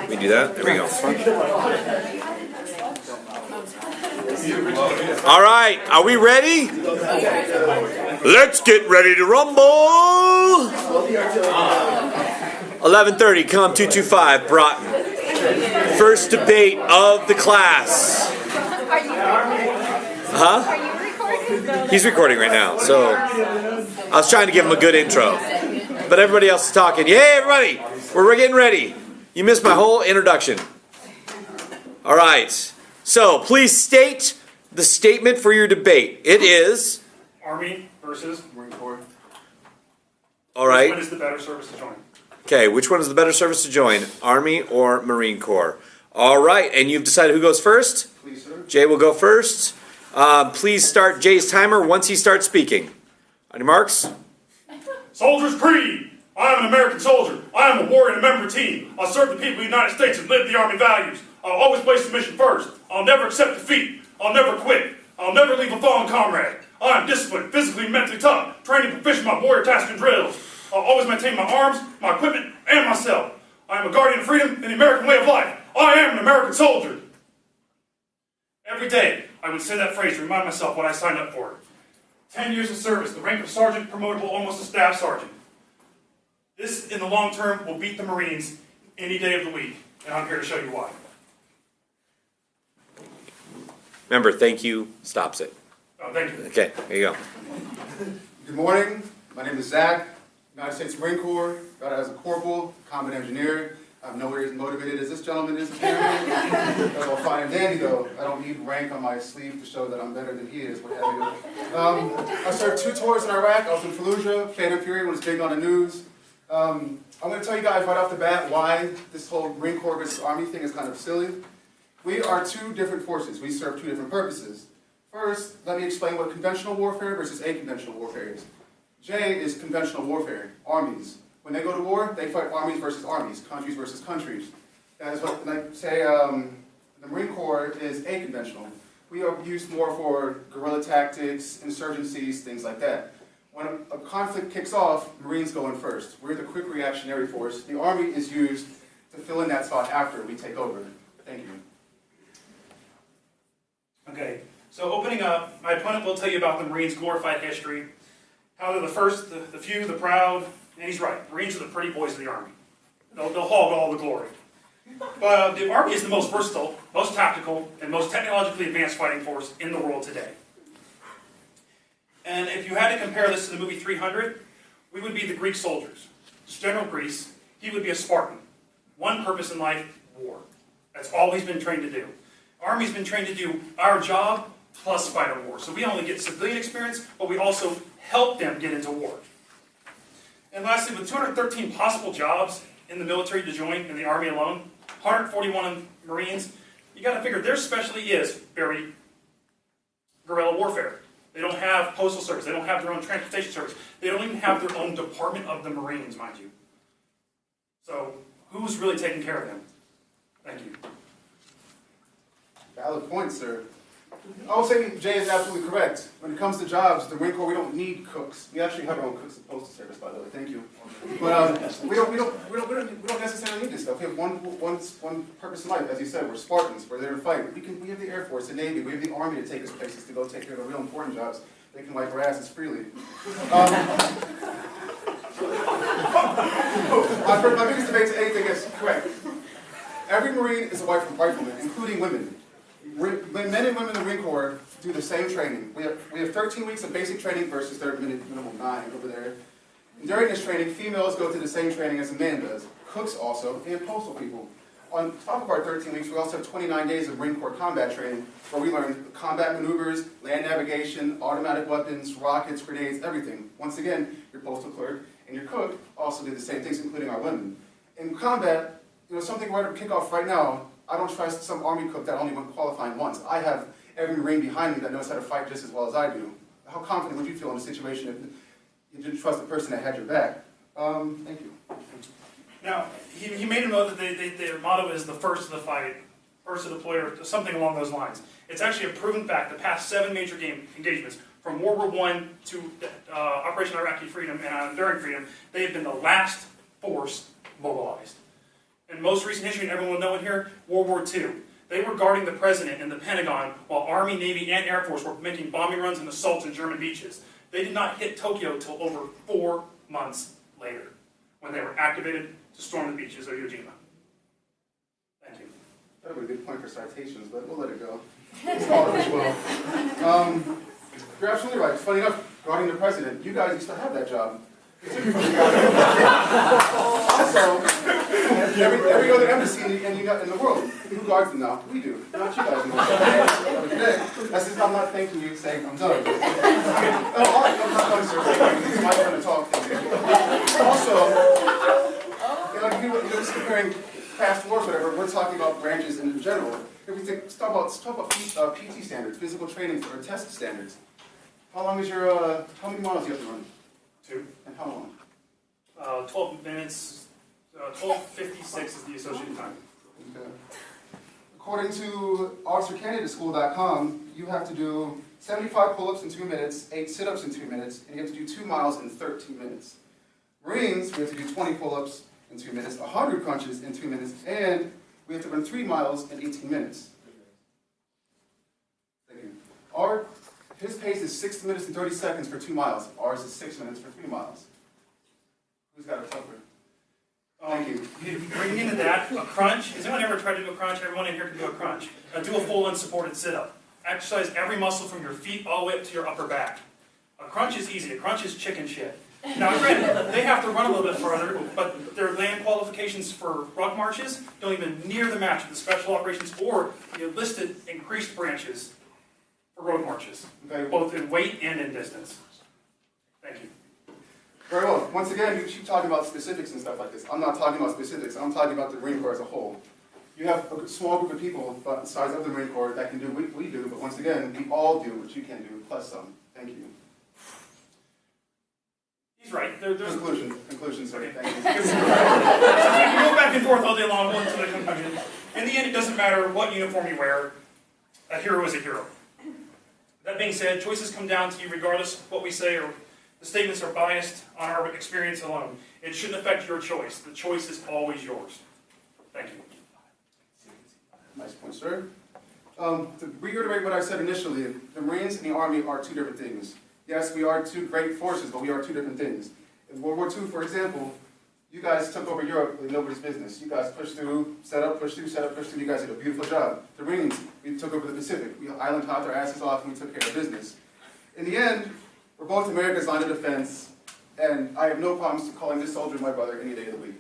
We do that? There we go. All right, are we ready? Let's get ready to rumble. 11:30, COMM225, Broughton. First debate of the class. Huh? He's recording right now, so I was trying to give him a good intro. But everybody else is talking. Yay, everybody! We're getting ready. You missed my whole introduction. All right. So please state the statement for your debate. It is Army versus Marine Corps. All right. Which one is the better service to join? Okay, which one is the better service to join? Army or Marine Corps? All right, and you've decided who goes first? Please, sir. Jay will go first. Please start Jay's timer once he starts speaking. On your marks. Soldier's Creed! I am an American soldier. I am a warrior and a member of the team. I serve the people of the United States and live the Army values. I'll always place the mission first. I'll never accept defeat. I'll never quit. I'll never leave a fallen comrade. I am disciplined, physically and mentally tough, trained and proficient in my warrior tasks and drills. I'll always maintain my arms, my equipment, and myself. I am a guardian of freedom and the American way of life. I am an American soldier. Every day, I would say that phrase to remind myself what I signed up for. 10 years of service, the rank of sergeant, promotable almost to staff sergeant. This, in the long term, will beat the Marines any day of the week, and I'm here to show you why. Remember, thank you stops it. Oh, thank you. Okay, there you go. Good morning. My name is Zach, United States Marine Corps. Got out as a corporal, combat engineer. I'm nowhere as motivated as this gentleman is apparently. That's all fine and dandy though. I don't need rank on my sleeve to show that I'm better than he is, what have you. I served 2 tours in Iraq. I was in Fallujah, Phantom Fury when it's big on the news. I'm going to tell you guys right off the bat why this whole Marine Corps versus Army thing is kind of silly. We are 2 different forces. We serve 2 different purposes. First, let me explain what conventional warfare versus aconventional warfare is. J is conventional warfare, armies. When they go to war, they fight armies versus armies, countries versus countries. That is what, like, say, the Marine Corps is aconventional. We are used more for guerrilla tactics, insurgencies, things like that. When a conflict kicks off, Marines go in first. We're the quick reactionary force. The Army is used to fill in that spot after we take over. Thank you. Okay, so opening up, my opponent will tell you about the Marines' glorified history, how they're the first, the few, the proud, and he's right. Marines are the pretty boys of the Army. They'll hog all the glory. But the Army is the most versatile, most tactical, and most technologically advanced fighting force in the world today. And if you had to compare this to the movie 300, we would be the Greek soldiers. General Greece, he would be a Spartan. One purpose in life, war. That's all he's been trained to do. Army's been trained to do our job plus fight a war. So we only get civilian experience, but we also help them get into war. And lastly, with 213 possible jobs in the military to join in the Army alone, 141 Marines, you got to figure their specialty is very guerrilla warfare. They don't have postal service. They don't have their own transportation service. They don't even have their own department of the Marines, mind you. So who's really taking care of them? Thank you. Valid point, sir. I will say Jay is absolutely correct. When it comes to jobs, the Marine Corps, we don't need cooks. We actually have our own cooks at Postal Service, by the way. Thank you. But we don't necessarily need this stuff. We have one purpose in life, as you said. We're Spartans. We're there to fight. We have the Air Force, the Navy. We have the Army to take us places to go take care of the real important jobs. They can wipe our asses freely. My biggest debate to anything is correct. Every Marine is a rifleman, including women. Men and women in the Marine Corps do the same training. We have 13 weeks of basic training versus their minimum 9 over there. And during this training, females go through the same training as a man does. Cooks also, and postal people. On top of our 13 weeks, we also have 29 days of Marine Corps combat training, where we learn combat maneuvers, land navigation, automatic weapons, rockets, grenades, everything. Once again, your postal clerk and your cook also do the same things, including our women. In combat, something right to kick off right now, I don't trust some Army cook that only went qualifying once. I have every Marine behind me that knows how to fight just as well as I do. How confident would you feel in a situation if you didn't trust the person that had your back? Thank you. Now, he made a note that their motto is the first to the fight, first to deploy, or something along those lines. It's actually a proven fact. The past 7 major engagements, from World War I to Operation Iraqi Freedom and Enduring Freedom, they have been the last force mobilized. In most recent history, and everyone will know it here, World War II. They were guarding the president in the Pentagon while Army, Navy, and Air Force were making bombing runs and assaults in German beaches. They did not hit Tokyo until over 4 months later, when they were activated to storm the beaches of Iwo Jima. Thank you. That would be a good point for citations, but we'll let it go. It's all as well. You're absolutely right. Funny enough, guarding the president, you guys used to have that job. Also, every other embassy in the world, who guards them now? We do, not you guys. That's just, I'm not thanking you, saying I'm done. Oh, all right, I'm not done, sir. It's my turn to talk. Also, like you're just comparing past wars, whatever. We're talking about branches in general. If we talk about PT standards, physical training or test standards. How long is your? How many miles do you have to run? 2. And how long? 12 minutes. 12:56 is the associated time. Okay. According to OxfordCandidateSchool.com, you have to do 75 pull-ups in 2 minutes, 8 sit-ups in 2 minutes, and you have to do 2 miles in 13 minutes. Marines, we have to do 20 pull-ups in 2 minutes, 100 crunches in 2 minutes, and we have to run 3 miles in 18 minutes. Thank you. His pace is 6 minutes and 30 seconds for 2 miles. Ours is 6 minutes for 3 miles. Who's got a tougher? Thank you. Bringing into that, a crunch. Has anyone ever tried to do a crunch? Everyone in here can do a crunch. Do a full unsupported sit-up. Exercise every muscle from your feet all the way up to your upper back. A crunch is easy. A crunch is chicken shit. Now, granted, they have to run a little bit further, but their land qualifications for ruck marches don't even near the match of the special operations or the enlisted increased branches for road marches, Okay. both in weight and in distance. Thank you. Very well. Once again, you keep talking about specifics and stuff like this. I'm not talking about specifics. I'm talking about the Marine Corps as a whole. You have a small group of people about the size of the Marine Corps that can do what we do, but once again, we all do what you can do, plus some. Thank you. He's right. There's Conclusion, sir. Okay. Thank you. You can go back and forth all day long until the conclusion. In the end, it doesn't matter what uniform you wear. A hero is a hero. That being said, choices come down to you regardless of what we say, or the statements are biased on our experience alone. It shouldn't affect your choice. The choice is always yours. Thank you. Nice point, sir. To reiterate what I said initially, the Marines and the Army are 2 different things. Yes, we are 2 great forces, but we are 2 different things. In World War II, for example, you guys took over Europe with nobody's business. You guys pushed through, set up, pushed through, set up, pushed through. You guys did a beautiful job. The Marines, we took over the Pacific. We island hopped our asses off and we took care of business. In the end, we're both America's line of defense, and I have no problems calling this soldier my brother any day of the week.